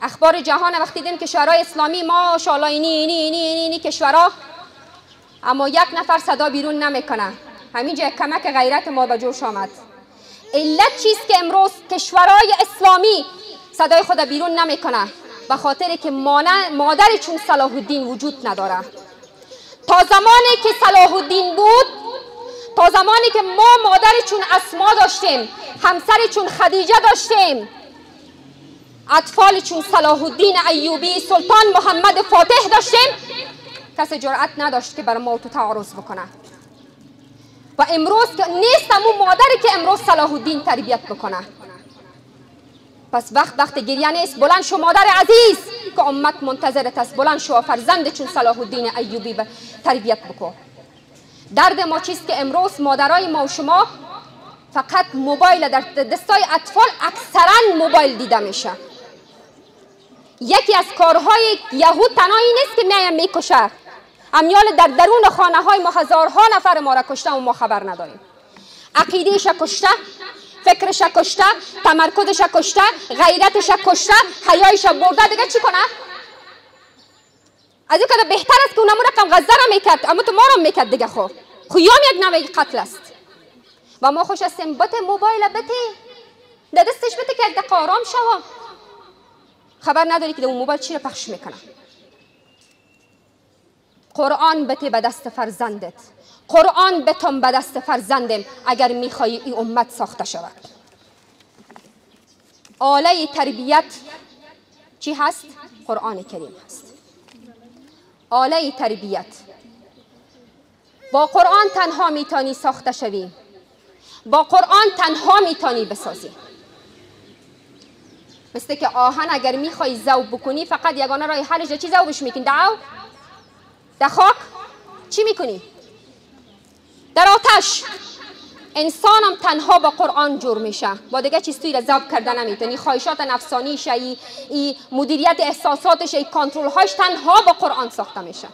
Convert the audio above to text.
اخبار جهان وقتی دیدیم کشورهای اسلامی ماشاءالله اینی کشورها، اما یک نفر صدا بیرون نمیکنه. همینجا کمک غیرت ما به جوش آمد. علت چیست که امروز کشورهای اسلامی صدای خود بیرون نمیکنه؟ به خاطر که مادر چون صلاح الدین وجود نداره. تا زمانی که صلاح الدین بود، تا زمانی که ما مادر چون اسما داشتیم، همسر چون خدیجه داشتیم، اطفال چون صلاح الدین ایوبی، سلطان محمد فاتح داشتیم، کسی جرأت نداشت که بر ما تو تعارض بکنه. و امروز که نیست همون مادری که امروز صلاح الدین تربیت بکنه. پس وقت گریه نیست. بلند شو مادر عزیز که امت منتظرت است، بلند شو فرزند چون صلاح الدین ایوبی تربیت بکن. درد ما چیست که امروز مادرای ما و شما فقط موبایل در دستای اطفال، اکثرا موبایل دیده میشه. یکی از کارهای یهود تنها این نیست که میایم میکشه، امیال در درون خانه های ما هزارها نفر ما را کشته و ما خبر نداریم. عقیدهش کشته، فکرش کشته، تمرکزش کشته، غیرتش کشته، حیایش برده. دیگه چی کنه؟ از این که بهتر است که اونمون رقم غزه را میکرد، اما تو ما را میکرد دیگه. خویام یک نوع قتل است و ما خوش هستیم بته موبایل بته در دستش بته که یک دقیقه آرام شوم. خبر نداری که در اون موبایل چی را پخش میکنه. قرآن بته به دست فرزندت، قرآن بتم به دست فرزندم اگر میخوای این امت ساخته شود. آله تربیت چی هست؟ قرآن کریم هست. آله تربیت با قرآن تنها میتونی ساخته شوی، با قرآن تنها میتونی بسازی. مثل که آهن اگر میخوای ذوب بکنی فقط یگانه راه حلش چی ذوبش میکنی؟ در خاک چی میکنی؟ در آتش. انسان هم تنها با قرآن جور میشه، با دیگه چیز توی را ذوب کردن نمیتونی. خواهشات نفسانیش، ای مدیریت احساساتش، ای کنترل هاش تنها با قرآن ساخته میشه.